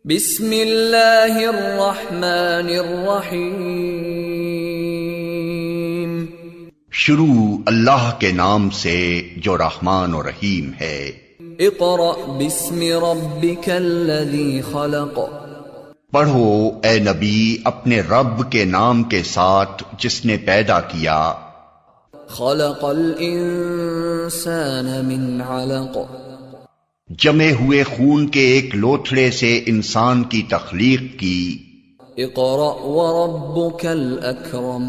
बिस्मिल्लाहिर्रहमानिर्रहीम। शुरू अल्लाह के नाम से जो रहमान और रहीम है। इक़रा बिस्मि रब्बिकल्लज़ी खलक़। पढ़ो ए नबी अपने रब के नाम के साथ जिसने पैदा किया। खलक़ल इंसान मिन अलक़। जमे हुए खून के एक लोथड़े से इंसान की तख्लीक की। इक़रा व रब्बुकल अकरम।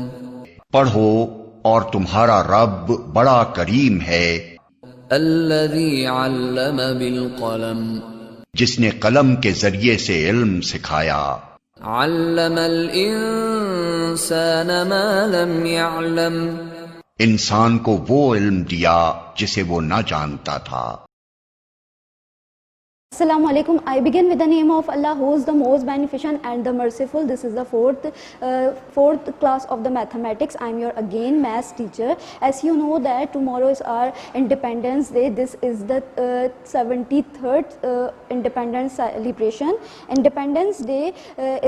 पढ़ो और तुम्हारा रब बड़ा करीम है। अल्लज़ी अल्लम बिल क़लम। जिसने कलम के जरिए से इल्म सिखाया। अल्लमल इंसान मा लम यअलम। इंसान को वो इल्म दिया जिसे वो न जानता था। Assalamu alaikum. I begin with the name of Allah, who is the most beneficent and the merciful. This is the fourth class of the mathematics. I am your again maths teacher. As you know that tomorrow is our Independence Day. This is the 73rd Independence celebration. Independence Day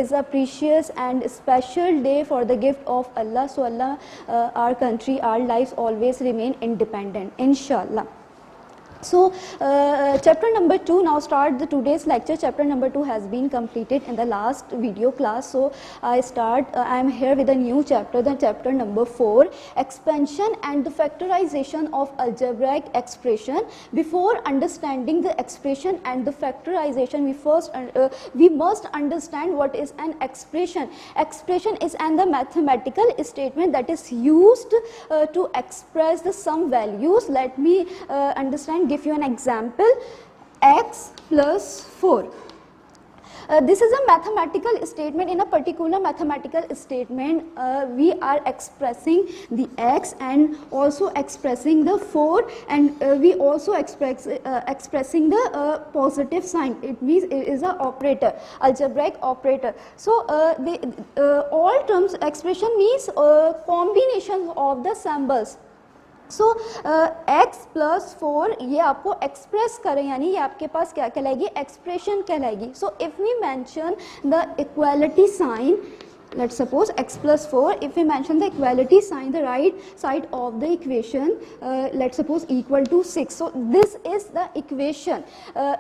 is a precious and special day for the gift of Allah. So Allah, our country, our lives always remain independent, inshallah. So chapter number 2, now start the today's lecture. Chapter number 2 has been completed in the last video class, so I am here with a new chapter, the chapter number 4, expansion and the factorization of algebraic expression. Before understanding the expression and the factorization, we must understand what is an expression. Expression is the mathematical statement that is used to express the some values. Let me give you an example. X plus 4. This is a mathematical statement. In a particular mathematical statement, we are expressing the x and also expressing the 4, and we also expressing the positive sign. It means it is an operator, algebraic operator. So all terms expression means combination of the symbols. So x plus 4 ये आपको express करें, यानी ये आपके पास क्या कहलाएगी, expression कहलाएगी. So if we mention the equality sign, let's suppose x plus 4, if we mention the equality sign, the right side of the equation, let's suppose equal to 6. So this is the equation.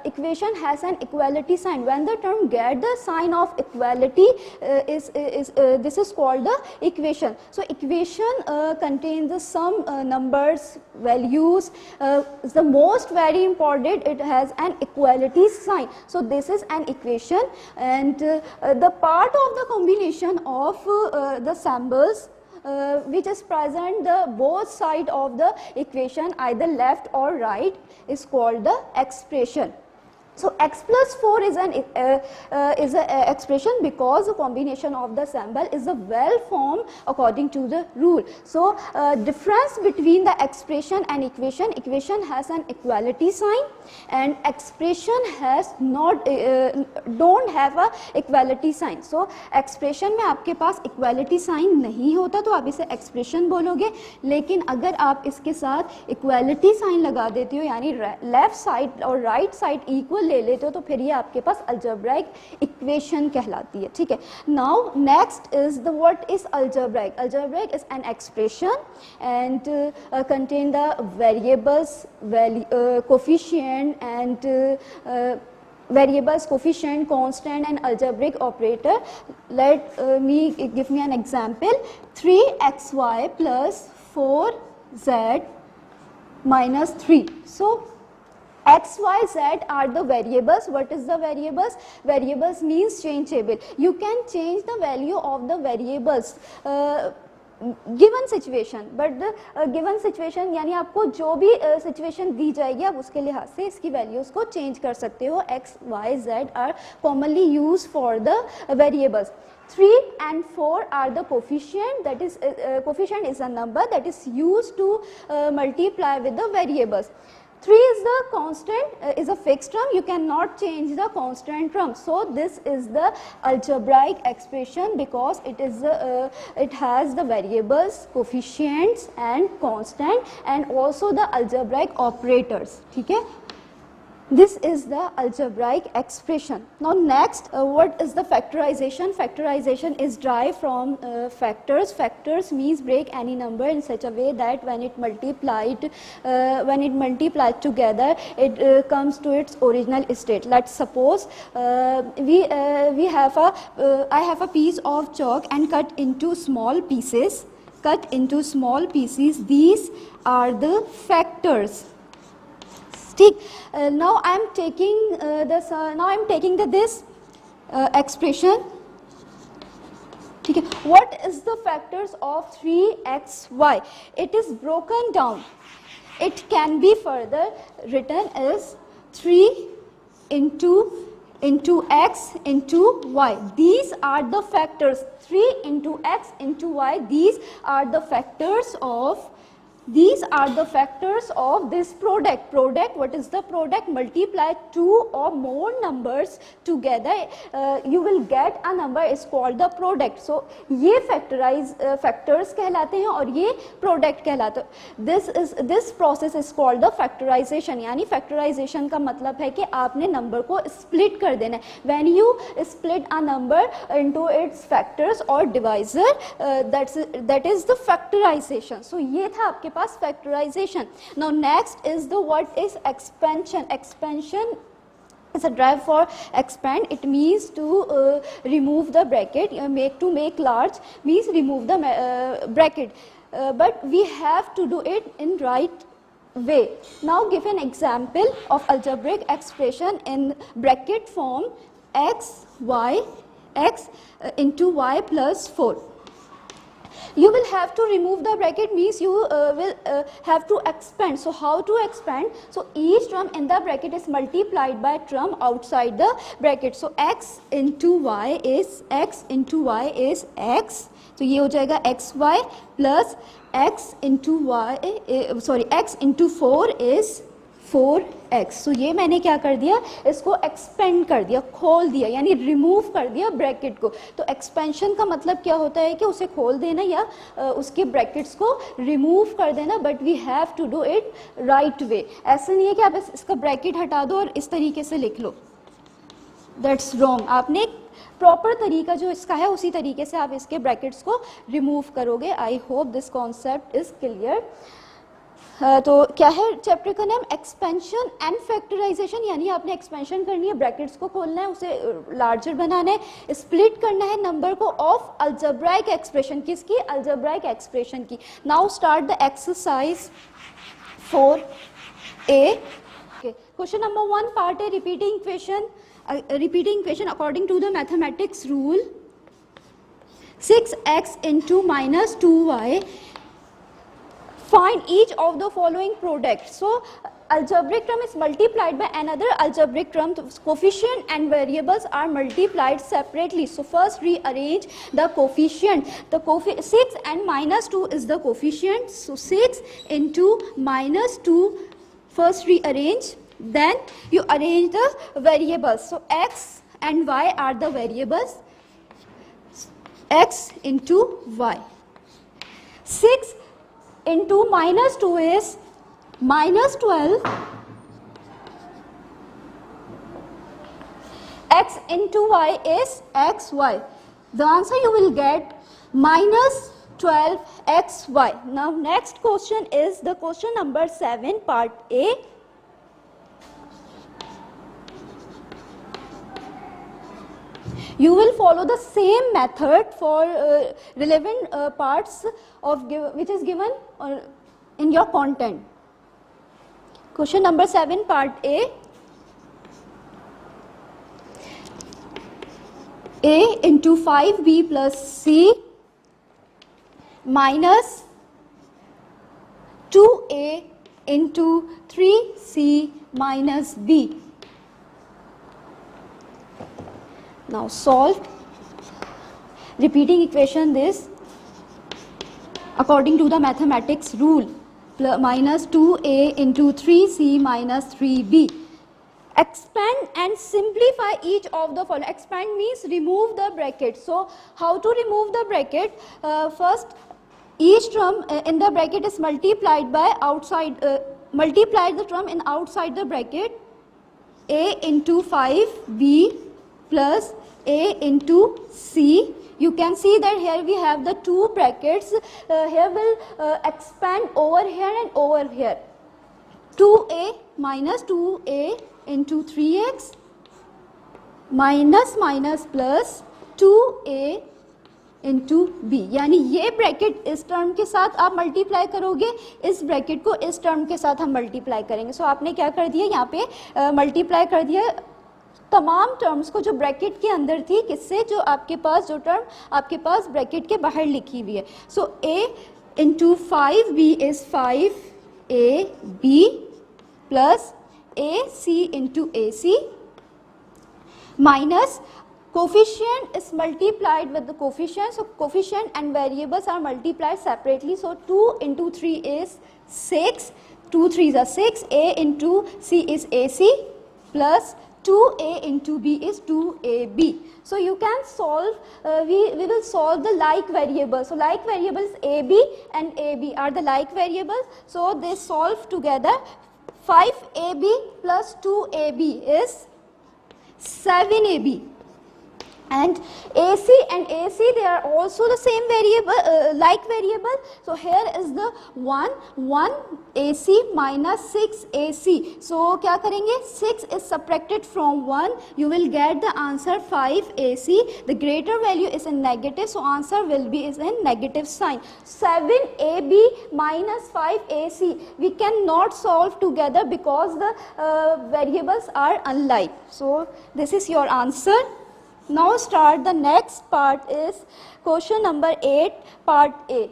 Equation has an equality sign. When the term get the sign of equality, this is called the equation. So equation contains the some numbers, values. The most very important, it has an equality sign. So this is an equation, and the part of the combination of the symbols which is present the both side of the equation, either left or right, is called the expression. So x plus 4 is an expression because the combination of the symbol is a well formed according to the rule. So difference between the expression and equation, equation has an equality sign and expression has not don't have a equality sign. So expression में आपके पास equality sign नहीं होता तो आप इसे expression बोलोगे, लेकिन अगर आप इसके साथ equality sign लगा देते हो, यानी left side और right side equal ले लेते हो, तो फिर ये आपके पास algebraic equation कहलाती है. ठीक है. Now next is the what is algebraic. Algebraic is an expression and contain the variables, coefficient and variables, coefficient, constant and algebraic operator. Let me give me an example. 3xy plus 4z minus 3. So x, y, z are the variables. What is the variables? Variables means changeable. You can change the value of the variables given situation, but the given situation यानी आपको जो भी situation दी जाएगी आप उसके लिहाज से इसकी values को change कर सकते हो. x, y, z are commonly used for the variables. 3 and 4 are the coefficient, that is coefficient is a number that is used to multiply with the variables. 3 is the constant, is a fixed term, you cannot change the constant term. So this is the algebraic expression because it is it has the variables, coefficients and constant and also the algebraic operators. ठीक है. This is the algebraic expression. Now next, what is the factorization? Factorization is derived from factors. Factors means break any number in such a way that when it multiplied together, it comes to its original state. Let's suppose I have a piece of chalk and cut into small pieces. These are the factors. Now I am taking this expression. What is the factors of 3xy? It is broken down. It can be further written as 3 into x into y. These are the factors. 3 into x into y. These are the factors of this product. What is the product? Multiply two or more numbers together, you will get a number is called the product. So ये factors कहलाते हैं और ये product कहलाते हैं. This process is called the factorization. यानी factorization का मतलब है कि आपने number को split कर देना है. When you split a number into its factors or divisor, that is the factorization. So ये था आपके factorization. Now next is the what is expansion. Expansion is a drive for expand. It means to remove the bracket. To make large means remove the bracket. But we have to do it in right way. Now give an example of algebraic expression in bracket form: x into y plus 4. You will have to remove the bracket, means you will have to expand. So how to expand? So each term in the bracket is multiplied by term outside the bracket. So x into y is x. So ये हो जाएगा xy plus x into 4 is 4x. So ये मैंने क्या कर दिया, इसको expand कर दिया, खोल दिया, यानी रिमूव कर दिया ब्रैकेट को. तो एक्सपेंशन का मतलब क्या होता है कि उसे खोल देना या उसके ब्रैकेट्स को रिमूव कर देना. But we have to do it right way. ऐसा नहीं है कि आप इसका ब्रैकेट हटा दो और इस तरीके से लिख लो, दैट्स रॉन्ग. आपने प्रॉपर तरीका जो इसका है उसी तरीके से आप इसके ब्रैकेट्स को रिमूव करोगे. I hope this concept is clear. तो क्या है चैप्टर का नाम? Expansion and factorisation. यानी आपने एक्सपेंशन करनी है, ब्रैकेट्स को खोलना है, उसे लार्जर बनाना है, स्प्लिट करना है नंबर को ऑफ अल्जेब्राइक एक्सप्रेशन. किसकी? अल्जेब्राइक एक्सप्रेशन की. Now start the exercise 4a. Question number 1 part A. Repeating equation according to the mathematics rule. 6x into minus 2y. Find each of the following products. So algebraic term is multiplied by another algebraic term. Coefficient and variables are multiplied separately. So first rearrange the coefficient. 6 and minus 2 is the coefficient. So 6 into minus 2, first rearrange. Then you arrange the variables. So x and y are the variables. X into y. 6 into minus 2 is minus 12. X into y is xy. The answer you will get minus 12xy. Now next question is the question number 7 part A. You will follow the same method for relevant parts of which is given in your content. Question number 7 part A. A into 5b plus c minus 2a into 3c minus b. Now solve. Repeating equation this according to the mathematics rule. Minus 2a into 3c minus 3b. Expand and simplify each of the following. Expand means remove the bracket. So how to remove the bracket? First, each term in the bracket is multiplied by outside. Multiply the term in outside the bracket. A into 5B plus A into C. You can see that here we have the two brackets. Here will expand over here and over here. 2A minus 2A into 3x minus minus plus 2A into B, यानी ये bracket इस term के साथ आप multiply करोगे, इस bracket को इस टर्म के साथ हम मल्टीप्लाई करेंगे. सो आपने क्या कर दिया, यहाँ पे मल्टीप्लाई कर दिया तमाम टर्म्स को जो ब्रैकेट के अंदर थी, किससे, जो आपके पास जो टर्म आपके पास ब्रैकेट के बाहर लिखी हुई है. सो a into 5b is 5ab plus ac into ac minus coefficient is multiplied with the coefficient. So coefficient and variables are multiplied separately. So 2 into 3 is 6. 2 3s are 6. A into C is AC plus 2A into B is 2AB. So you can solve, we will solve the like variables. So like variables AB and AB are the like variables. So they solve together. 5AB plus 2AB is 7AB. And AC and AC, they are also the same variable, like variable. So here is the 1 AC minus 6 AC. So क्या करेंगे, 6 is subtracted from 1, you will get the answer 5 AC. The greater value is in negative, so answer will be is in negative sign. 7 AB minus 5 AC, we cannot solve together because the variables are unlike. So this is your answer. Now start the next part is question number 8, part A.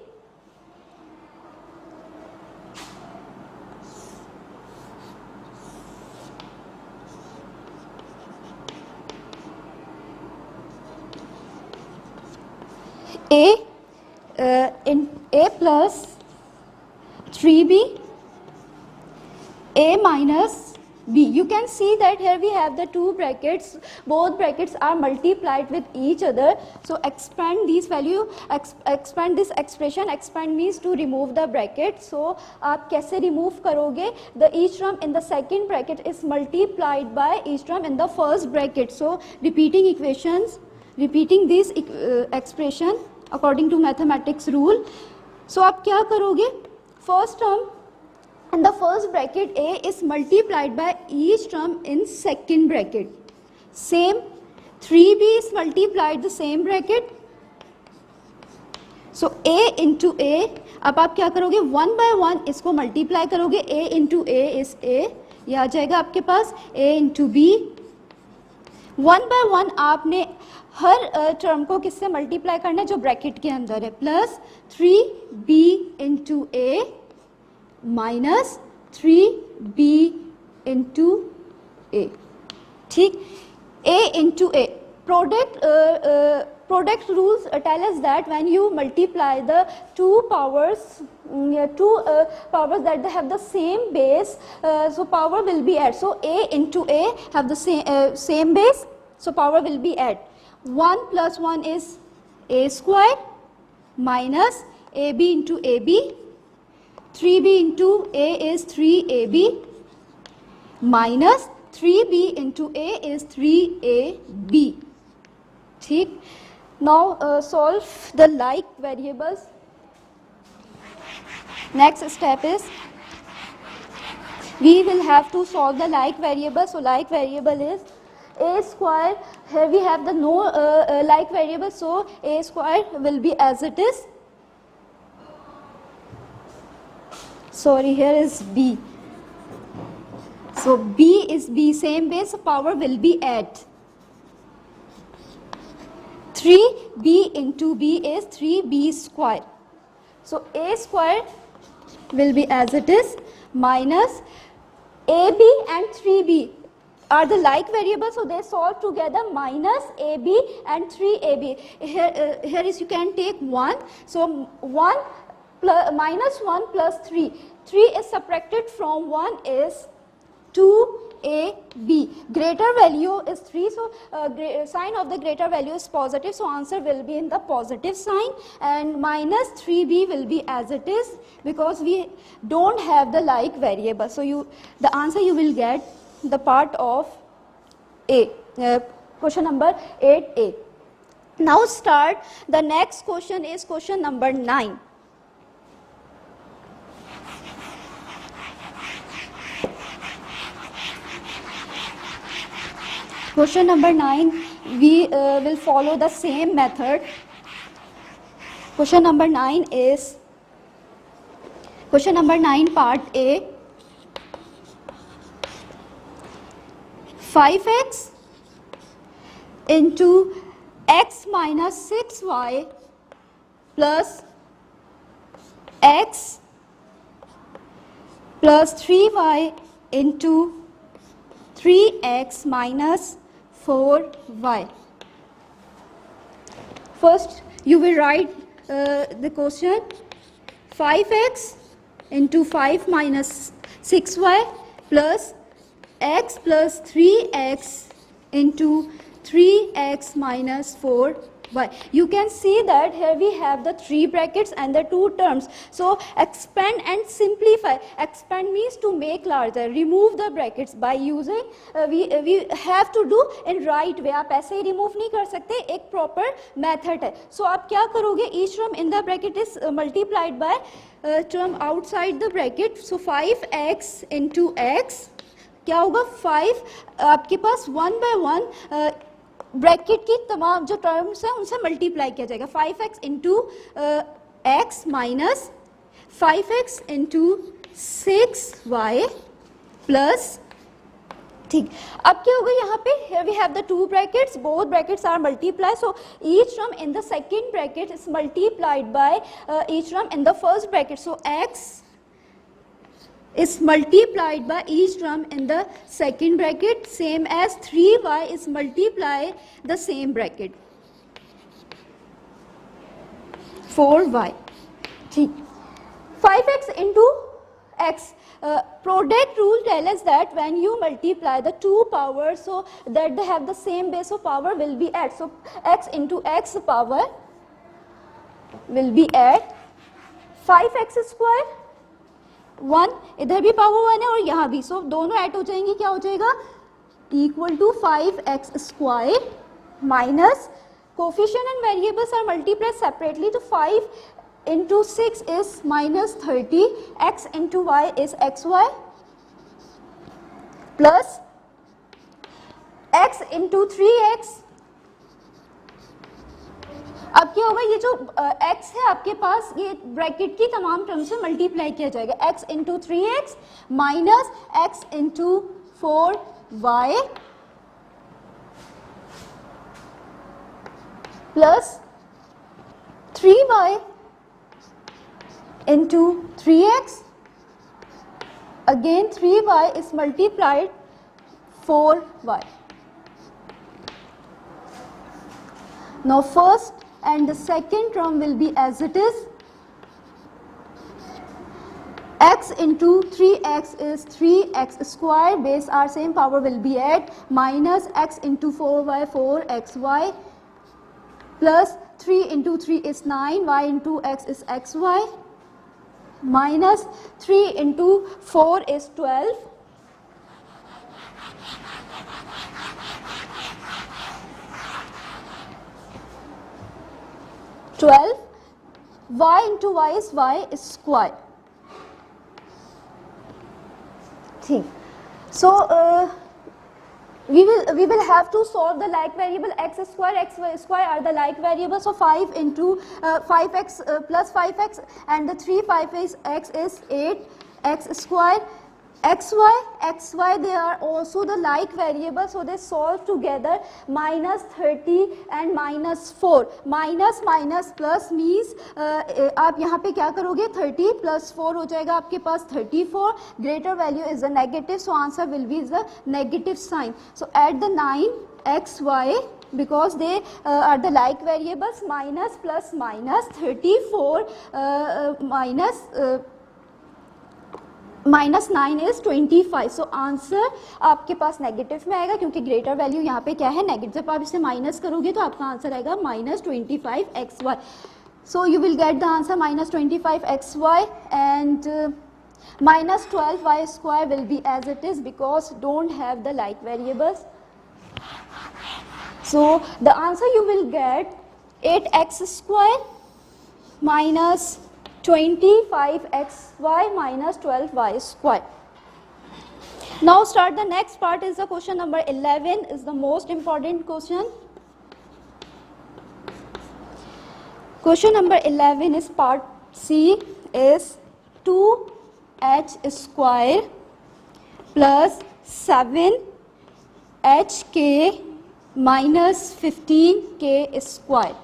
In A plus 3B, A minus B. You can see that here we have the two brackets, both brackets are multiplied with each other. So expand these value, expand this expression. Expand means to remove the bracket. So आप कैसे remove करोगे? The each term in the second bracket is multiplied by each term in the first bracket. So repeating equations, repeating this expression according to mathematics rule. So आप क्या करोगे? First term in the first bracket A is multiplied by each term in second bracket. Same 3B is multiplied the same bracket. So A into A, अब आप क्या करोगे, 1 by 1 इसको multiply करोगे. A into A is A, ये आ जाएगा आपके पास A into B. 1 by 1 आपने हर टर्म को किससे मल्टीप्लाई करना है, जो ब्रैकेट के अंदर है. Plus 3B into A minus 3B into A. ठीक, A into A. Product rules tell us that when you multiply the two powers that they have the same base, so power will be added. So A into A have the same base, so power will be added. 1 plus 1 is A square minus AB into AB. 3B into A is 3AB minus 3B into A is 3AB. ठीक. Now solve the like variables. Next step is we will have to solve the like variable. So like variable is A square. Here we have the no like variable, so A square will be as it is. Sorry, here is B. So B is B, same base, so power will be add. 3B into B is 3B square. So A square will be as it is minus AB and 3B are the like variables, so they solve together minus AB and 3AB. Here is you can take 1. So 1 plus minus 1 plus 3. 3 is subtracted from 1 is 2AB. Greater value is 3, so sign of the greater value is positive, so answer will be in the positive sign, and minus 3B will be as it is because we don't have the like variable. So the answer you will get the part of A. Question number 8A. Now start. The next question is question number 9. Question number 9, we will follow the same method. Question number 9 is, question number 9 part A, 5x into x minus 6y plus x plus 3y into 3x minus 4y. First you will write the question, 5x into 5 minus 6y plus x plus 3x into 3x minus 4y. You can see that here we have the 3 brackets and the 2 terms. So expand and simplify. Expand means to make larger. Remove the brackets by using we have to do in right way. आप ऐसे ही remove नहीं कर सकते, एक proper method है. So आप क्या करोगे? Each term in the bracket is multiplied by term outside the bracket. So 5x into x क्या होगा? 5 आपके पास 1 by 1 ब्रैकेट की तमाम जो टर्म्स हैं उनसे मल्टीप्लाई किया जाएगा. 5x into x minus 5x into 6y plus, ठीक. अब क्या होगा यहाँ पे? here we have the 2 brackets, both brackets are multiplied, so each term in the second bracket is multiplied by each term in the first bracket. So x is multiplied by each term in the second bracket, same as 3y is multiplied the same bracket, 4y. ठीक. 5x into x. Product rule tells us that when you multiply the 2 powers so that they have the same base, so power will be add. So x into x power will be add 5x square 1, इधर भी power 1 है और यहाँ भी, सो दोनों add हो जाएंगे. क्या हो जाएगा? Equal to 5x square minus coefficient and variables are multiplied separately, तो 5 into 6 is minus 30, x into y is xy plus x into 3x. अब क्या होगा? ये जो x है आपके पास, ये ब्रैकेट की तमाम टर्म से मल्टीप्लाई किया जाएगा. x into 3x minus x into 4y plus 3y into 3x, again 3y is multiplied 4y. Now first and the second term will be as it is. X into 3x is 3x square, base are same, power will be add, minus x into 4y 4xy plus 3 into 3 is 9, y into x is xy minus 3 into 4 is 12 y into y is square. ठीक. So we will have to solve the like variable. X square x square are the like variables, so 5 into 5x plus 5x and the 3 5x is 8x square. xy they are also the like variable, so they solve together. Minus 30 and minus 4, minus minus plus means आप यहाँ पे क्या करोगे? 30 plus 4 हो जाएगा आपके पास 34. Greater value is the negative, so answer will be the negative sign. So add the 9xy because they are the like variables. Minus plus minus 34 minus 9 is 25. So answer आपके पास negative में आएगा क्योंकि greater value यहाँ पे क्या है? Negative. जब आप इसे माइनस करोगे तो आपका आंसर आएगा minus 25xy. So you will get the answer minus 25xy and minus 12y square will be as it is because don't have the like variables. So the answer you will get 8x square minus 25xy minus 12y square. Now start the next part is the question number 11 is the most important question. Question number 11 is part C is 2h square plus 7hk minus 15k square.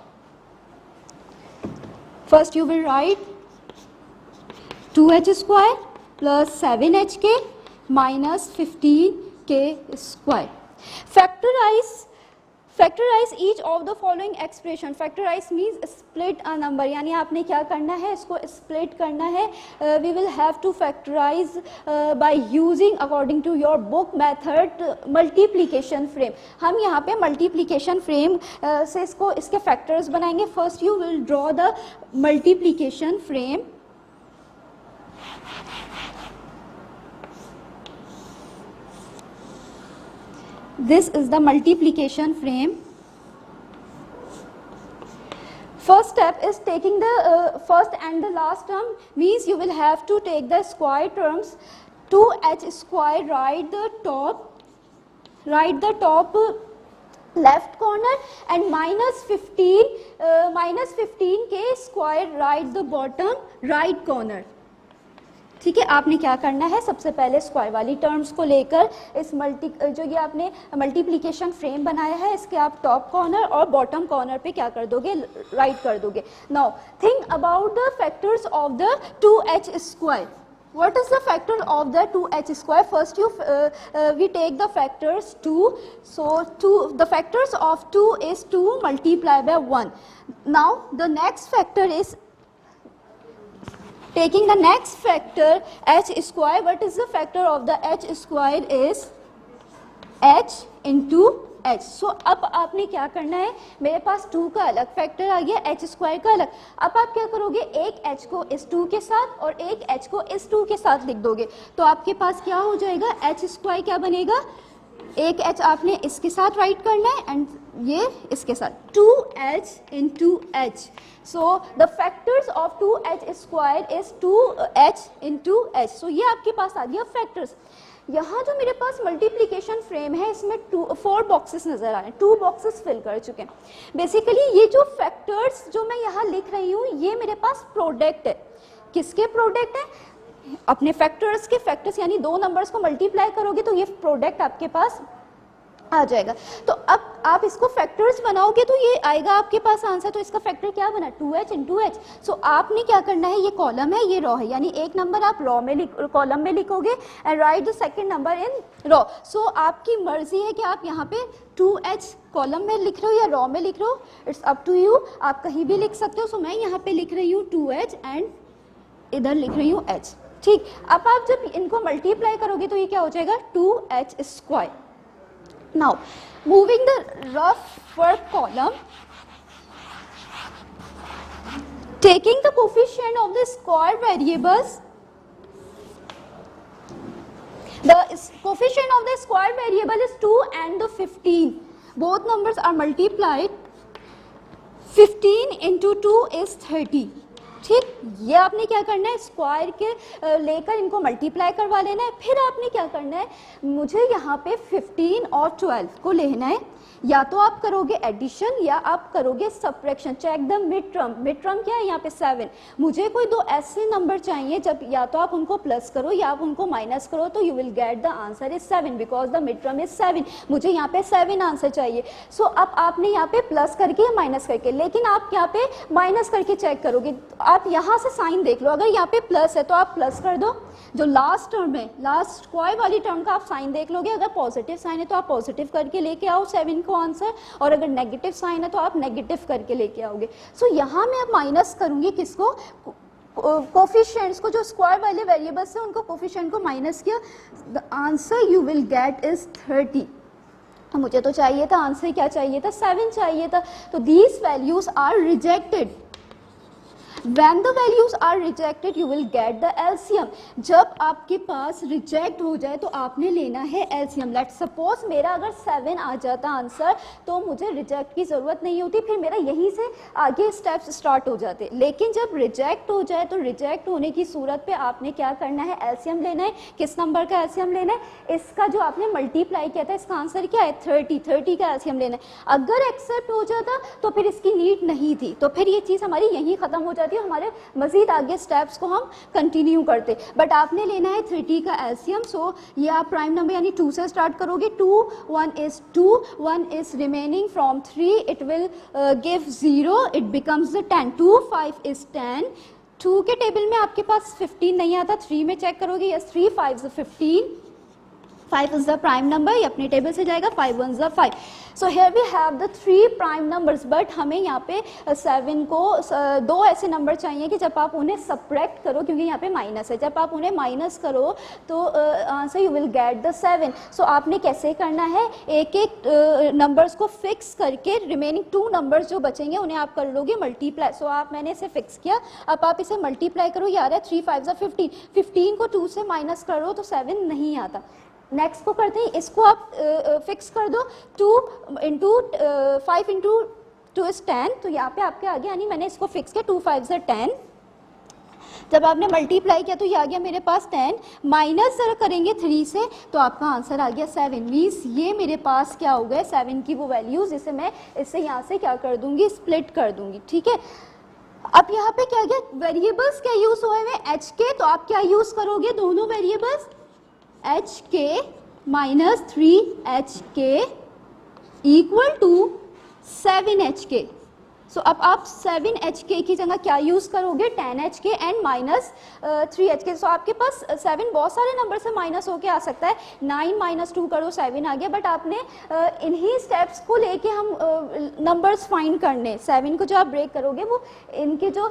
First you will write 2h square plus 7hk minus 15k square. Factorize each of the following expression. Factorize means split a number, यानी आपने क्या करना है, इसको split करना है. We will have to factorize by using according to your book method multiplication frame. हम यहाँ पे multiplication frame से इसको इसके factors बनाएंगे. First you will draw the multiplication frame. This is the multiplication frame. First step is taking the first and the last term, means you will have to take the square terms. 2h square, write the top left corner, and minus 15k square, write the bottom right corner. ठीक है, आपने क्या करना है, सबसे पहले square वाली terms को लेकर इस जो ये आपने मल्टीप्लिकेशन फ्रेम बनाया है, इसके आप टॉप कॉर्नर और बॉटम कॉर्नर पे क्या कर दोगे, राइट कर दोगे. Now think about the factors of the 2h square. What is the factor of the 2h square? First we take the factors 2. So the factors of 2 is 2 multiplied by 1. Now the next factor is taking the next factor h square. What is the factor of the h square is h into h. So अब आपने क्या करना है, मेरे पास 2 का अलग factor आ गया, h square का अलग. अब आप क्या करोगे, एक h को इस 2 के साथ और एक h को इस 2 के साथ लिख दोगे, तो आपके पास क्या हो जाएगा, h स्क्वायर क्या बनेगा, एक h आपने इसके साथ राइट करना है एंड ये इसके साथ 2h into h. So the factors of 2h square is 2h into h. So ये आपके पास आ गया फैक्टर्स. यहाँ जो मेरे पास मल्टीप्लिकेशन फ्रेम है, इसमें 4 बॉक्सेस नजर आ रहे हैं, 2 बॉक्सेस फिल कर चुके हैं. बेसिकली ये जो फैक्टर्स जो मैं यहाँ लिख रही हूँ, ये मेरे पास प्रोडक्ट है. किसके प्रोडक्ट है, अपने फैक्टर्स के फैक्टर्स, यानी 2 नंबर्स को मल्टीप्लाई करोगे तो ये प्रोडक्ट आपके पास आ जाएगा. तो अब आप इसको फैक्टर्स बनाओगे तो ये आएगा आपके पास आंसर. तो इसका फैक्टर क्या बना, 2h into h. सो आपने क्या करना है, ये कॉलम है, ये रो है, यानी एक नंबर आप रो में कॉलम में लिखोगे and write the second number in row. So आपकी मर्जी है कि आप यहाँ पे 2h कॉलम में लिख रहे हो या रो में लिख रहे हो, इट्स अप टू यू, आप कहीं भी लिख सकते हो. सो मैं यहाँ पे लिख रही हूँ 2h एंड इधर लिख रही हूँ h. ठीक, अब आप जब इनको मल्टीप्लाई करोगे तो ये क्या हो जाएगा, 2h square. Now, moving the rough work column, taking the coefficient of the square variables, the coefficient of the square variable is 2 and the 15. Both numbers are multiplied. 15 into 2 is 30. ठीक, ये आपने क्या करना है, स्क्वायर के लेकर इनको multiply करवा लेना है. फिर आपने क्या करना है, मुझे यहाँ पे 15 और 12 को लेना है. या तो आप करोगे एडिशन या आप करोगे subtraction. Check the mid term. Mid term क्या है यहाँ पे 7. मुझे कोई 2 ऐसे नंबर चाहिए जब या तो आप उनको प्लस करो या आप उनको माइनस करो, तो you will get the answer is 7 because the mid term is 7. मुझे यहाँ पे 7 आंसर चाहिए. सो अब आपने यहाँ पे प्लस करके या माइनस करके, लेकिन आप यहाँ पे माइनस करके चेक करोगे. आप यहाँ से साइन देख लो, अगर यहाँ पे प्लस है तो आप प्लस कर दो. जो लास्ट टर्म है, लास्ट स्क्वायर वाली टर्म का आप साइन देख लोगे, अगर पॉजिटिव साइन है तो आप पॉजिटिव करके लेके आओ 7 को आंसर, और अगर नेगेटिव साइन है तो आप नेगेटिव करके लेके आओगे. सो यहाँ मैं अब माइनस करूंगी किसको, कोफिशिएंट्स को, जो स्क्वायर वाले वेरिएबल्स हैं उनको कोफिशिएंट को माइनस किया. The answer you will get is 30. मुझे तो चाहिए था, आंसर क्या चाहिए था, 7 चाहिए था. तो these values are rejected. When the values are rejected you will get the LCM. जब आपके पास रिजेक्ट हो जाए तो आपने लेना है LCM. लेट्स सपोज मेरा अगर 7 आ जाता आंसर तो मुझे रिजेक्ट की ज़रूरत नहीं होती, फिर मेरा यहीं से आगे स्टेप्स स्टार्ट हो जाते. लेकिन जब रिजेक्ट हो जाए तो रिजेक्ट होने की सूरत पे आपने क्या करना है, LCM लेना है. किस नंबर का LCM लेना है? इसका जो आपने मल्टीप्लाई किया था इसका आंसर क्या है 30 का LCM लेना है. अगर एक्सेप्ट हो जाता तो फिर इसकी नीड नहीं थी, तो फिर ये चीज़ हमारी यहीं ख़त्म हो जाती, हमारे मजीद आगे स्टेप्स को हम कंटिन्यू करते. बट आपने लेना है 30 का LCM. सो ये आप प्राइम नंबर यानी 2 से स्टार्ट करोगे. 2 1 is 2, 1 is remaining from 3, it will give 0, it becomes 10. 2 5 is 10. 2 के टेबल में आपके पास 15 नहीं आता, 3 में चेक करोगे. Yes 3 5 15. 5 is the prime number, ये अपने टेबल से जाएगा. 5 1 is 5. So here we have the 3 prime numbers. But हमें यहाँ पे 7 को 2 ऐसे नंबर चाहिए कि जब आप उन्हें सब्ट्रैक्ट करो, क्योंकि यहाँ पे माइनस है, जब आप उन्हें माइनस करो तो answer you will get the 7. सो आपने कैसे करना है, एक एक नंबर्स को फिक्स करके रिमेनिंग 2 नंबर्स जो बचेंगे उन्हें आप कर लोगे मल्टीप्लाई. सो मैंने इसे फिक्स किया, अब आप इसे मल्टीप्लाई करो. ये आ रहा है 3 5 is 15. 15 को 2 से माइनस करो तो 7 नहीं आता. नेक्स्ट को करते हैं, इसको आप फिक्स कर दो. 2 इंटू 5 इंटू 2 इज 10. तो यहाँ पे आपके आ गया, यानी मैंने इसको फिक्स किया. 2 5 is 10. जब आपने मल्टीप्लाई किया तो ये आ गया मेरे पास 10. माइनस जरा करेंगे 3 से तो आपका आंसर आ गया 7. मीन्स ये मेरे पास क्या हो गया 7 की वो वैल्यूज, जिसे मैं इससे यहाँ से क्या कर दूंगी, स्प्लिट कर दूंगी. ठीक है. अब यहाँ पे क्या गया, वेरिएबल्स क्या यूज हुए हैं, एच के. तो आप क्या यूज करोगे, दोनों variables H K minus 3 HK equal to 7 HK. So अब आप 7 HK की जगह क्या यूज़ करोगे, 10 HK एंड माइनस 3 HK. सो आपके पास 7 बहुत सारे नंबर से माइनस होके आ सकता है. 9 माइनस 2 करो 7 आ गया. बट आपने इन्हीं स्टेप्स को लेके हम नंबर्स फाइंड करने. 7 को जो आप ब्रेक करोगे वो इनके जो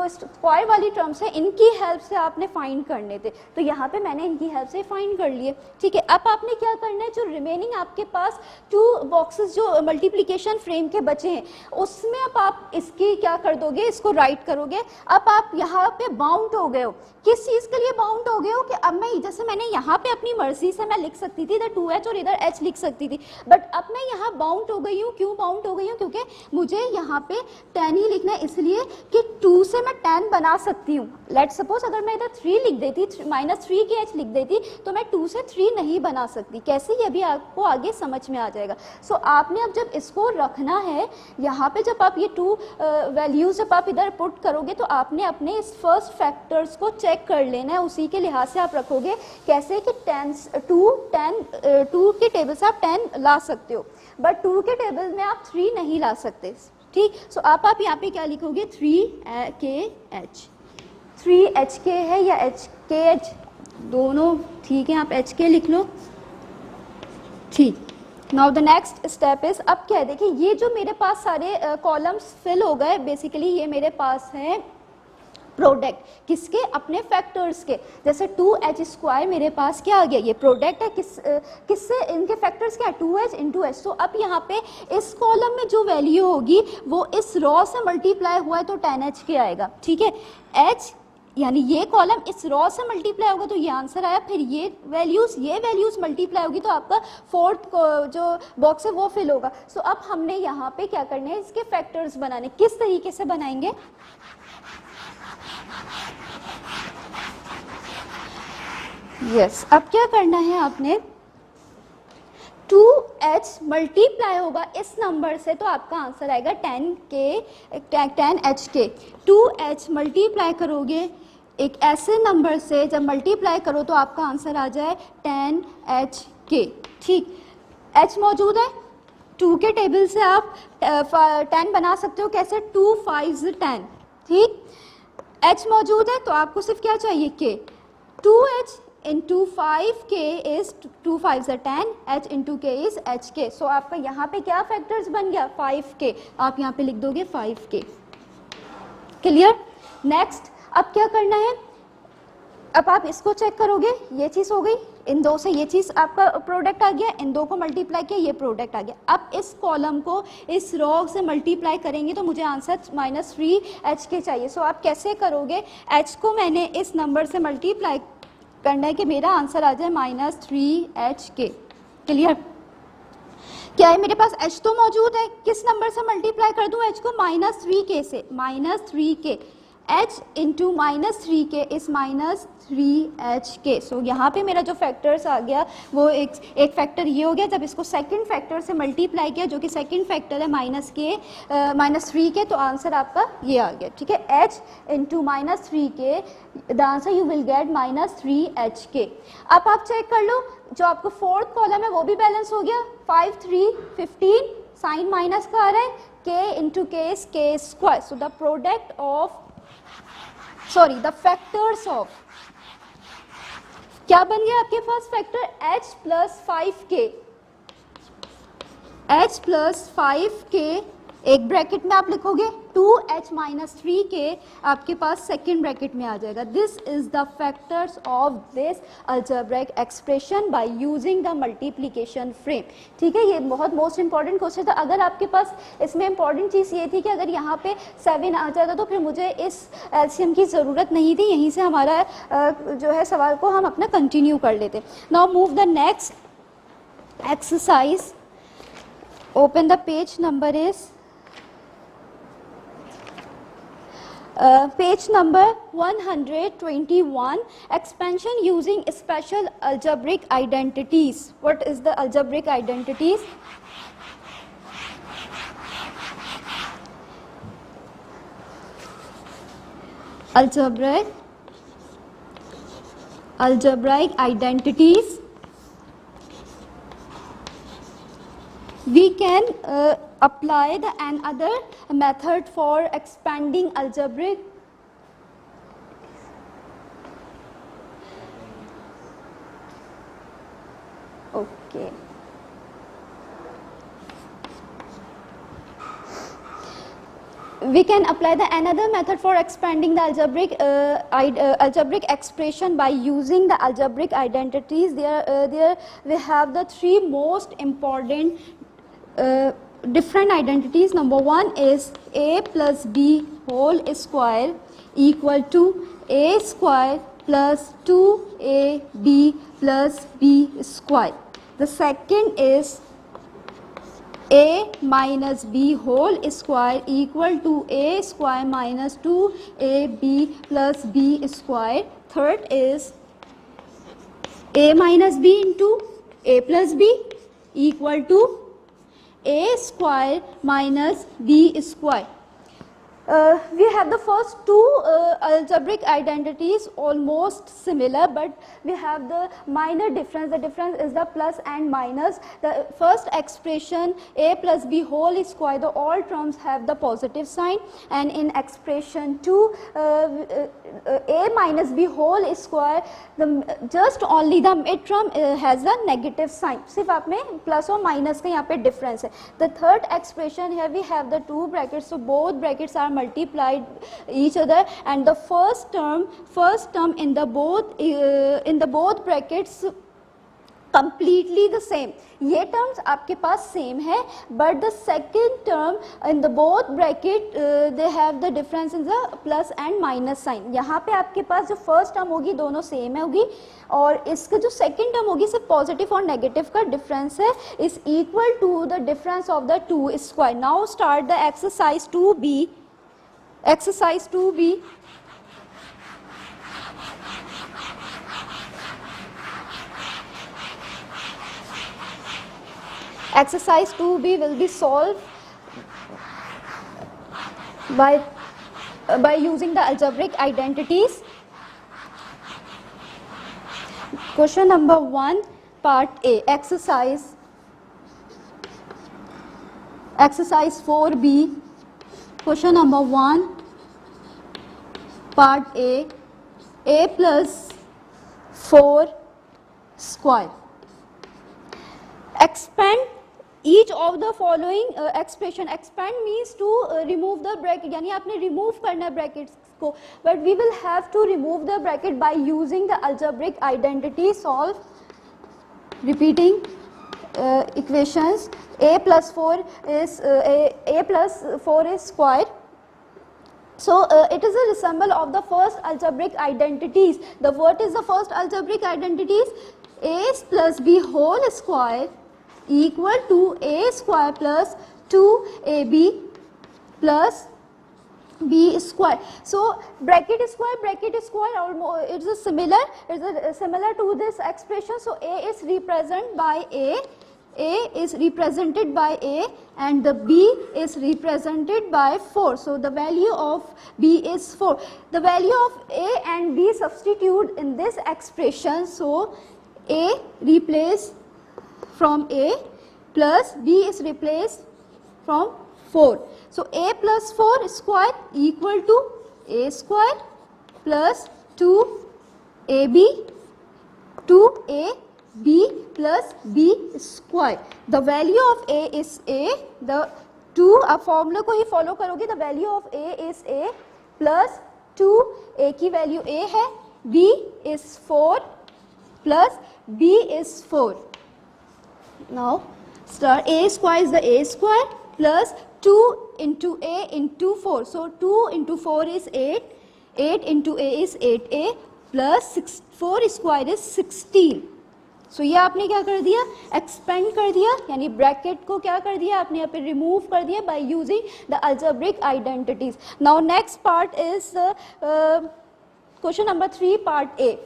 स्क्वायर वाली टर्म्स है इनकी हेल्प से आपने फाइंड करने थे. तो यहाँ पे मैंने इनकी हेल्प से फाइंड कर लिए. ठीक है. अब आपने क्या करना है, जो रिमेनिंग आपके पास 2 बॉक्सेस जो मल्टीप्लीकेशन फ्रेम के बचे हैं उसमें अब आप इसकी क्या कर दोगे, इसको राइट करोगे. अब आप यहाँ पे बाउंड हो गए हो. किस चीज़ के लिए बाउंड हो गए हो कि अब मैं, जैसे मैंने यहाँ पे अपनी मर्जी से मैं लिख सकती थी इधर 2H और इधर H लिख सकती थी, बट अब मैं यहाँ बाउंड हो गई हूँ. क्यों बाउंड हो गई हूँ, क्योंकि मुझे यहाँ पे 10 ही लिखना है, इसलिए कि 2 से मैं 10 बना सकती हूँ. लेट सपोज अगर मैं इधर 3 लिख देती, -3 की H लिख देती तो मैं 2 से 3 नहीं बना सकती. कैसे, ये भी आपको आगे समझ में आ जाएगा. सो आपने अब जब इसको रखना है यहाँ पे, जब आप ये 2 वैल्यूज जब आप इधर पुट करोगे तो आपने अपने इस फर्स्ट फैक्टर्स को चेक कर लेना है. उसी के लिहाज से आप रखोगे. कैसे कि 2 के टेबल से आप 10 ला सकते हो, बट 2 के टेबल में आप 3 नहीं ला सकते. ठीक. सो आप यहाँ पे क्या लिखोगे, 3KH. 3HK है या HKH, दोनों ठीक है, आप HK लिख लो. ठीक. Now the next step is, अब क्या है, देखिए ये जो मेरे पास सारे कॉलम्स फिल हो गए. बेसिकली ये मेरे पास है प्रोडक्ट किसके, अपने फैक्टर्स के. जैसे 2H² मेरे पास क्या आ गया, ये प्रोडक्ट है किससे, इनके फैक्टर्स क्या है 2H इंटू H. तो अब यहाँ पे इस कॉलम में जो वैल्यू होगी वो इस रॉ से मल्टीप्लाई हुआ है तो 10HK आएगा. ठीक है. H यानी ये कॉलम इस रॉ से मल्टीप्लाई होगा तो ये आंसर आया. फिर ये वैल्यूज मल्टीप्लाई होगी तो आपका फोर्थ जो बॉक्स है वो फिल होगा. सो अब हमने यहाँ पे क्या करना है, इसके फैक्टर्स बनाने. किस तरीके से बनाएंगे, यस अब क्या करना है आपने, 2H मल्टीप्लाई होगा इस नंबर से तो आपका आंसर आएगा 10HK. 2H मल्टीप्लाई करोगे एक ऐसे नंबर से, जब मल्टीप्लाई करो तो आपका आंसर आ जाए 10HK. ठीक. H मौजूद है, 2 के टेबल से आप 10 बना सकते हो. कैसे, 2 5 is 10. ठीक. H मौजूद है तो आपको सिर्फ क्या चाहिए, K. 2H into 5K is 2 5 is 10, H into K is HK. सो आपका यहाँ पे क्या फैक्टर्स बन गया, 5K. आप यहाँ पे लिख दोगे 5K. क्लियर. नेक्स्ट अब क्या करना है, अब आप इसको चेक करोगे, ये चीज़ हो गई. इन दो से ये चीज़ आपका प्रोडक्ट आ गया, इन दो को मल्टीप्लाई किया, ये प्रोडक्ट आ गया। अब इस कॉलम को इस रो से मल्टीप्लाई करेंगे तो मुझे आंसर -3HK चाहिए। सो आप कैसे करोगे, H को मैंने इस नंबर से मल्टीप्लाई करना है कि मेरा आंसर आ जाए -3HK। क्लियर? क्या है, मेरे पास H तो मौजूद है, किस नंबर से मल्टीप्लाई कर दूं H को? -3K से। -3K, H इंटू -3K इस -3HK। सो यहाँ पे मेरा जो फैक्टर्स आ गया वो एक फैक्टर ये हो गया। जब इसको सेकंड फैक्टर से मल्टीप्लाई किया जो कि सेकंड फैक्टर है -3K, तो आंसर आपका ये आ गया। ठीक है, H into -3K, the answer you will get -3HK। अब आप चेक कर लो, जो आपको फोर्थ कॉलम है वो भी बैलेंस हो गया। 5 3 15, साइन माइनस का आ रहा है, K into K is K square. So the product of the factors of, क्या बन गया आपके पास factor? H plus 5K, H plus 5K एक ब्रैकेट में आप लिखोगे, 2H माइनस 3K आपके पास सेकेंड ब्रैकेट में आ जाएगा। This is the factors of this algebraic expression by using the multiplication frame. ठीक है, ये बहुत मोस्ट इंपॉर्टेंट क्वेश्चन था। अगर आपके पास इसमें इंपॉर्टेंट चीज़ ये थी कि अगर यहाँ पे 7 आ जाता तो फिर मुझे इस एलसीएम की ज़रूरत नहीं थी, यहीं से हमारा जो है सवाल को हम अपना कंटिन्यू कर लेते। Now move the next exercise, open the page number is page number 121, expansion using special algebraic identities. What is the algebraic identities? Algebraic identities. We can apply the another method for expanding algebraic okay. We can apply the another method for expanding the algebraic expression by using the algebraic identities. There we have the three most important different identities. Number one is a plus b whole square equal to a square plus 2ab plus b square. The second is a minus b whole square equal to a square minus 2ab plus b square. Third is a minus b into a plus b equal to a square minus b square. We have the first two algebraic identities almost similar, but we have the minor difference. The difference is the plus and minus. The first expression a plus b whole square, the all terms have the positive sign, and in expression 2 a minus b whole square, just only the mid term has the negative sign. सिर्फ आप में plus और minus का यहाँ पे difference है. The third expression here we have the two brackets, so both brackets are multiplied each other, and the first term in the both brackets completely the same. ये terms आपके पास same है, but the second term in the both bracket they have the difference in the plus and minus sign. यहाँ पे आपके पास जो first term होगी दोनों same होगी, और इसका जो second term होगी सिर्फ positive और negative का difference है, is equal to the difference of the two square. Now start the exercise 2b. Exercise 2b. Exercise 2b will be solved by using the algebraic identities. Question number 1, part A. Exercise 4b. Question number 1, part A. A plus 4 square. Expand each of the following expression. Expand means to remove the bracket, यानी आपने remove करना brackets को, but we will have to remove the bracket by using the algebraic identity. Solve repeating equations. A plus 4 is a plus 4 is square. So it is a resemble of the first algebraic identities. What is the first algebraic identities? A plus b whole square equal to a square plus 2ab plus b square. So bracket square almost it is similar to this expression. So a is represented by a is represented by a and the b is represented by 4. So the value of b is 4. The value of a and b substitute in this expression. So a replaced from a plus b is replaced from 4. So a plus 4 square equal to a square plus 2ab 2ab plus b square. The value of a is a. The two formula को ही follow करोगे. The value of a is a plus 2. a की value a है. b is 4 plus b is 4. Now start. A square is the a square plus 2 into a into 4. So 2 into 4 is 8. 8 into a is 8a plus 4 square is 16. So ये आपने क्या कर दिया? Expand कर दिया, यानी bracket को क्या कर दिया आपने यहाँ पे रिमूव कर दिया bye using the algebraic identities. Now next part is question number 3 part A.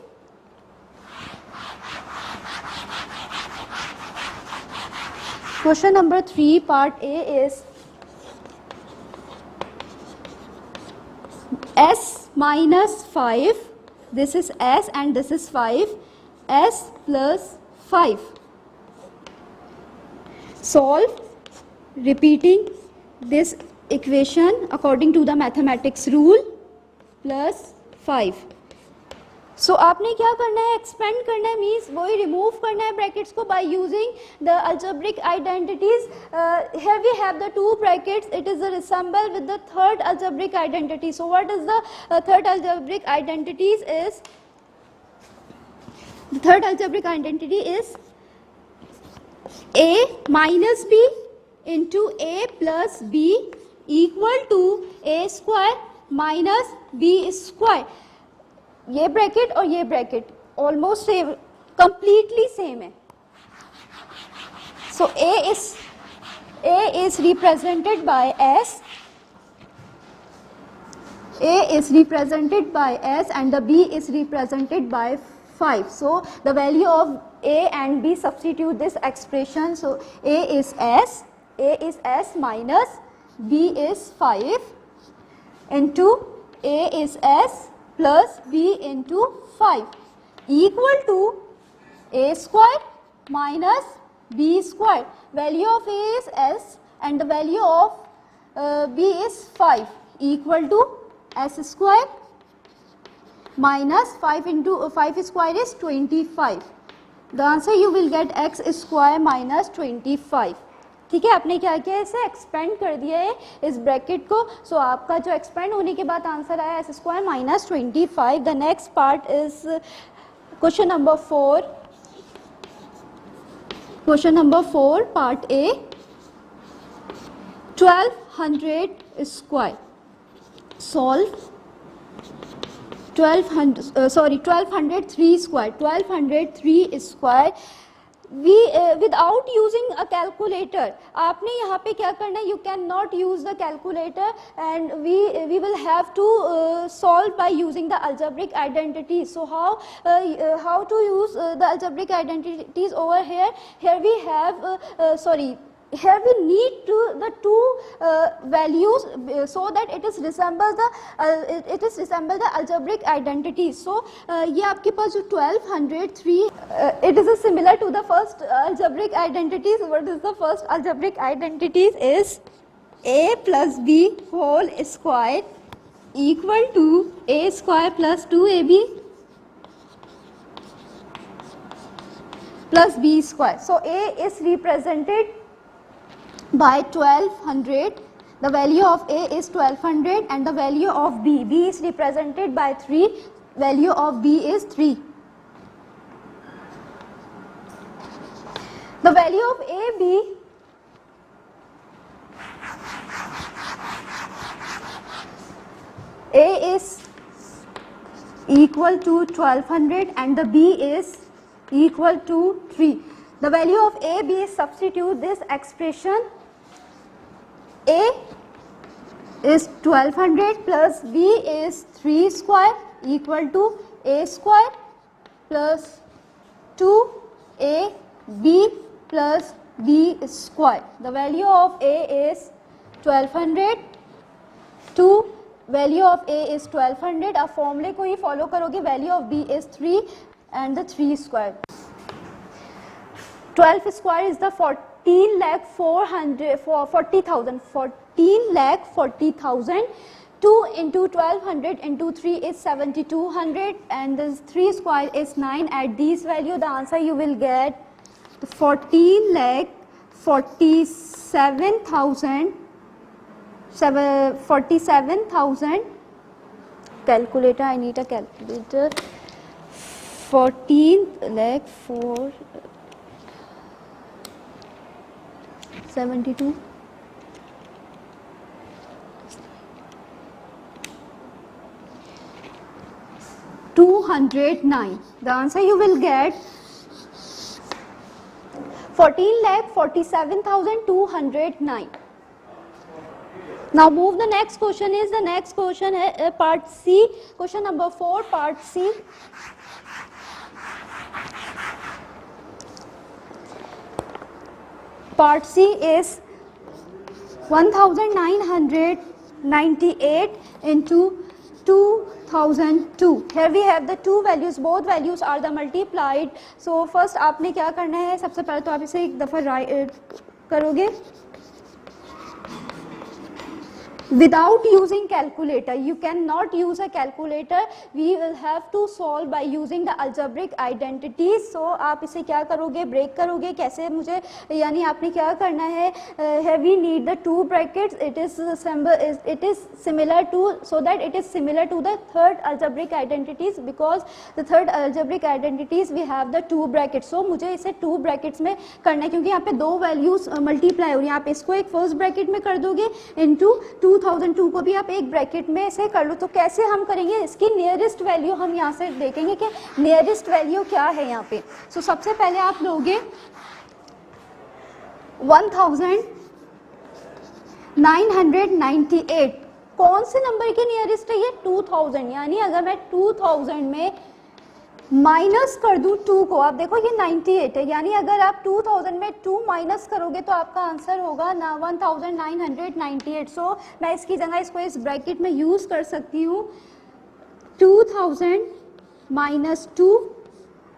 Question number 3 part A is s minus 5. This is s and this is 5. S plus 5. Solve repeating this equation according to the mathematics rule plus 5. So आपने क्या करना है? Expand करना है, means वही remove करना है brackets को by using the algebraic identities. Here we have the two brackets. It is resemble with the third algebraic identity. So what is the third algebraic identities is the third algebraic identity is a minus b into a plus b equal to a square minus b square. ये bracket और ये bracket almost same, completely same है. सो a is represented by s. A is represented by s and the b is represented by 5. So the value of a and b substitute this expression. So a is s minus b is 5 into a is s plus b into 5 equal to a square minus b square. Value of a is s and the value of b is 5 equal to s square minus 5 into 5 square is 25. The answer you will get x square minus 25. ठीक है, आपने क्या किया? इसे expand कर दिया है इस ब्रैकेट को. सो आपका जो एक्सपेंड होने के बाद आंसर आया S square minus 25. The next part is question number 4. Question number 4 part A. 1200 square. Solve 1203 square. 1203 square. We without using a calculator. आपने यहाँ पे क्या करना है? You cannot use the calculator and we will have to solve by using the algebraic identities. So how to use the algebraic identities over here? Here we have here we need the two values so that it is resemble the algebraic identities. So ये आपके पास जो 1203 it is similar to the first algebraic identities. What is the first algebraic identities is a plus b whole square equal to a square plus 2ab plus b square. So a is represented by 1200. The value of a is 1200 and the value of b is represented by 3. Value of b is 3. The value of AB A is equal to 1200 and the B is equal to 3. The value of A, B, substitute this expression. A is 1200 plus B is 3 square equal to A square plus 2AB plus B square. The value of A is 1200, 2 value of A is 1200. आप फॉर्मूले को ही follow करोगे. Value of B is 3 and the 3 square. 12 square is the 14,40,000. 14,40,000. 2 into 1200 into 3 is 7200 and this 3 square is 9. At these value the answer you will get 14,47,000. 47,000. Calculator, I need a calculator. 14 lakh 4 72 209. The answer you will get 14,47,209. Now move the next question is the next question है part C. Question number 4 part C. Part C is 1998 into 2002. Here we have the two values, both values are the multiplied. So first आपने क्या करना है, सबसे पहले तो आप इसे एक दफ़ा राइट करोगे without using calculator. You cannot use a calculator. We will have to solve by using the algebraic identities. So आप इसे क्या करोगे, break करोगे कैसे, मुझे यानी आपने क्या करना है, here we need the two brackets. It is similar to, so that it is similar to the third algebraic identities, because the third algebraic identities we have the two brackets. So मुझे इसे two brackets में करना है क्योंकि यहाँ पे दो values multiply हो रही हैं. आप इसको एक first bracket में कर दोगे into 2002 को भी आप एक ब्रैकेट में ऐसे कर लो. तो कैसे हम करेंगे, इसकी नियरेस्ट वैल्यू हम यहाँ से देखेंगे कि नियरेस्ट वैल्यू क्या है यहाँ पे. सो सबसे पहले आप लोगे 1998. कौन से नंबर के नियरेस्ट है ये, 2000. यानी अगर मैं 2000 में माइनस कर दूं 2 को, आप देखो ये 98 है, यानी अगर आप 2000 में 2 माइनस करोगे तो आपका आंसर होगा ना 1998. सो मैं इसकी जगह इसको इस ब्रैकेट में यूज कर सकती हूँ 2000 माइनस 2.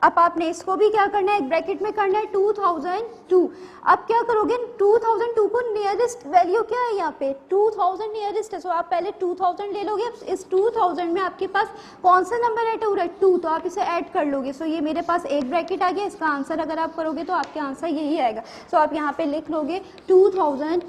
अब आपने इसको भी क्या करना है, एक ब्रैकेट में करना है 2002. अब क्या करोगे, 2002 को नियरेस्ट वैल्यू क्या है यहाँ पे, 2000 नियरेस्ट है. सो आप पहले 2000 ले लोगे. इस 2000 में आपके पास कौन सा नंबर ऐड हो रहा है, 2, तो आप इसे ऐड कर लोगे. सो ये मेरे पास एक ब्रैकेट आ गया. इसका आंसर अगर आप करोगे तो आपके आंसर यही आएगा. सो आप यहाँ पे लिख लोगे 2002.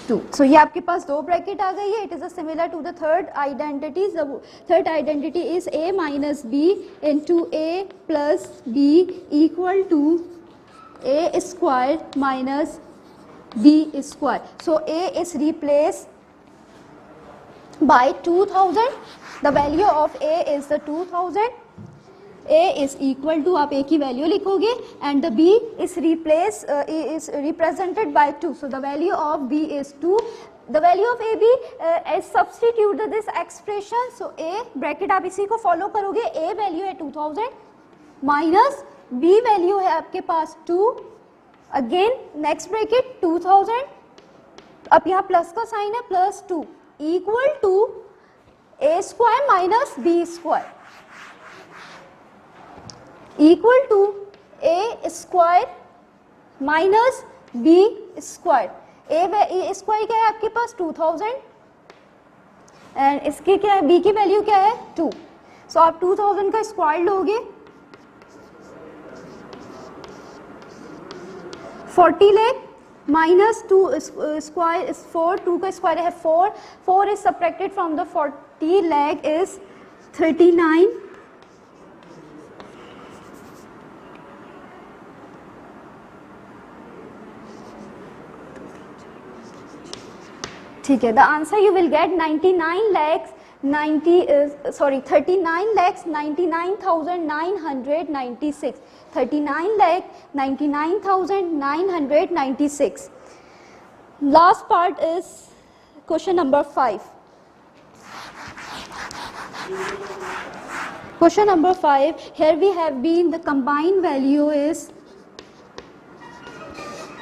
सो ये आपके पास दो ब्रैकेट आ गई है. It is a similar to the third identity. The third identity is a minus B into a plus B equal to a square minus b square. So a is replace by 2000. The value of a is the 2000. a is equal to, आप a की value लिखोगे and the b is represented by 2. So the value of b is 2. The value of ab is substitute this expression. So a bracket आप इसी को follow करोगे. a value है 2000 minus b value है आपके पास 2. Again next bracket 2000. अब यहाँ plus का साइन है, plus 2 equal to a square minus b square equal to a square minus b square. a square क्या है आपके पास 2000 एंड इसकी क्या है, b की वैल्यू क्या है 2. सो आप 2000 का स्क्वायर लोगे 40 लाख माइनस 2 स्क्वायर इज 4. 2 का स्क्वायर है 4. 4 is subtracted from the 40 lakh is 39. ठीक है, the answer you will get 39,99,996, 39,99,996. Last part is question number 5. Question number 5, here we have been the combined value is,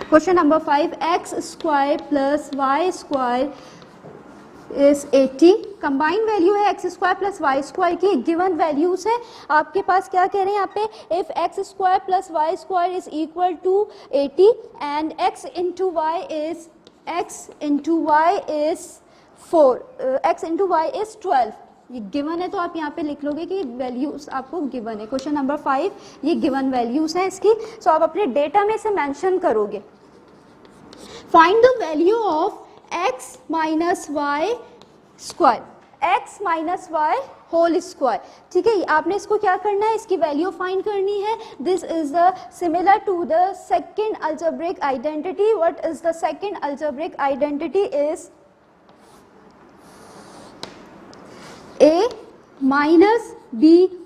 question number 5, x square plus y square is 80. Combined value है x square plus Y square की, given values है आपके पास. क्या कह रहे हैं यहाँ पे, if x square plus Y square is equal to 80 and x into y is 4, x into y is 12. ये गिवन है तो आप यहाँ पे लिख लोगे कि वैल्यूज आपको गिवन है. क्वेश्चन नंबर 5 ये गिवन वैल्यूज है इसकी, सो आप अपने डेटा में से मेंशन करोगे. Find the value of x minus Y square, x minus Y whole square. ठीक है, आपने इसको क्या करना है, इसकी वैल्यू फाइंड करनी है. This is the similar to the second algebraic identity. What is the second algebraic identity is a minus b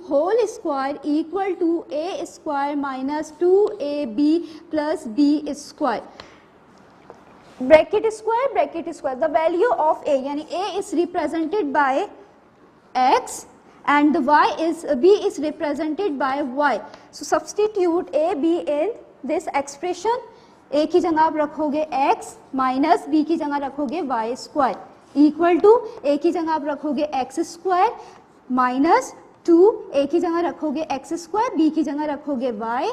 whole square equal to a square minus 2ab plus b square. Bracket square, the value of a, यानी a is represented by x and the b is represented by y. So substitute a b in this expression. a की जगह आप रखोगे x minus b की जगह रखोगे y square equal to a की जगह आप रखोगे x स्क्वायर माइनस 2, a की जगह रखोगे x स्क्वायर, b की जगह रखोगे y,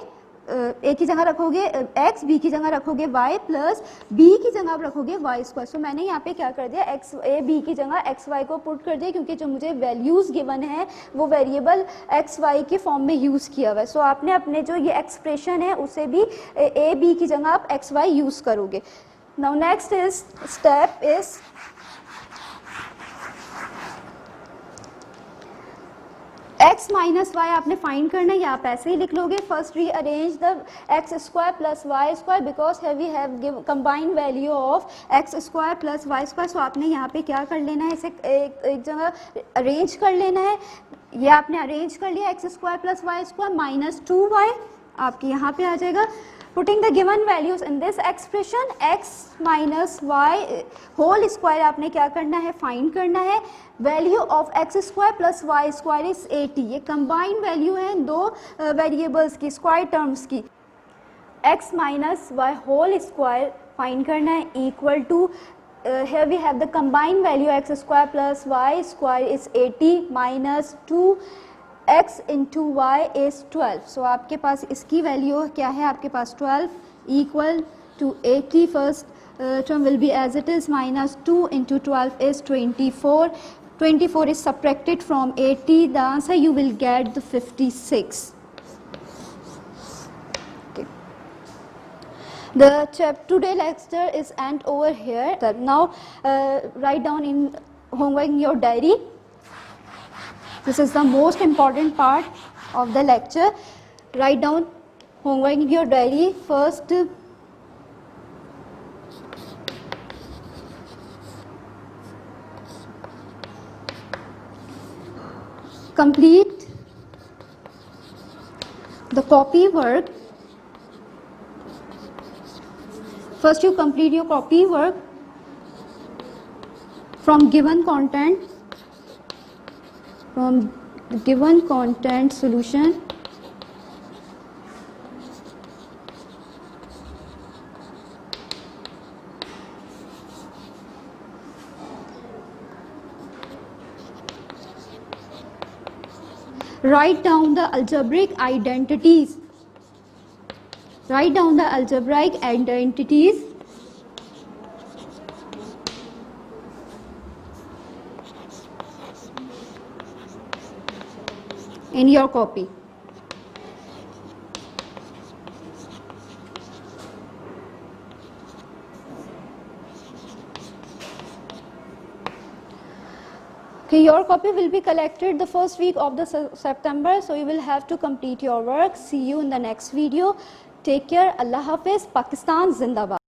a की जगह रखोगे x, b की जगह रखोगे y प्लस b की जगह आप रखोगे y स्क्वायर. सो मैंने यहाँ पे क्या कर दिया, x a b की जगह x y को पुट कर दिया क्योंकि जो मुझे वैल्यूज गिवन है वो वेरिएबल x y के फॉर्म में यूज़ किया हुआ है. सो आपने अपने जो ये एक्सप्रेशन है उसे भी a b की जगह आप x y यूज़ करोगे. Now next is step is x minus Y आपने फाइंड करना है, या आप ऐसे ही लिख लोगे. First rearrange the x square plus Y square because we have combined value of x square plus Y square. So आपने यहाँ पे क्या कर लेना है, इसे एक जगह अरेंज कर लेना है. ये आपने अरेंज कर लिया, X square plus Y square minus 2y आपके यहाँ पे आ जाएगा. Putting the given values in this expression, x minus Y whole square आपने क्या करना है, फाइंड करना है. Value of x square plus Y square is 80. ये कंबाइंड वैल्यू है दो वेरिएबल्स की, स्क्वायर टर्म्स की. x minus Y whole square find करना है equal to, here we have the combined value x square plus y square is 80 minus 2x into y is 12. So आपके पास इसकी value क्या है, आपके पास 12 equal to 80. First term will be as it is, minus 2 into 12 is 24. 24 is subtracted from 80. The answer you will get the 56. Okay. The today lecture is end over here. Now write down in homework in your diary. This is the most important part of the lecture. Write down homework in your diary. First, complete the copy work. First you complete your copy work from given content, solution. Write down the algebraic identities. Write down the algebraic identities. In your copy. Okay, your copy will be collected the first week of the September, so you will have to complete your work. See you in the next video. Take care. Allah Hafiz. Pakistan Zindabad.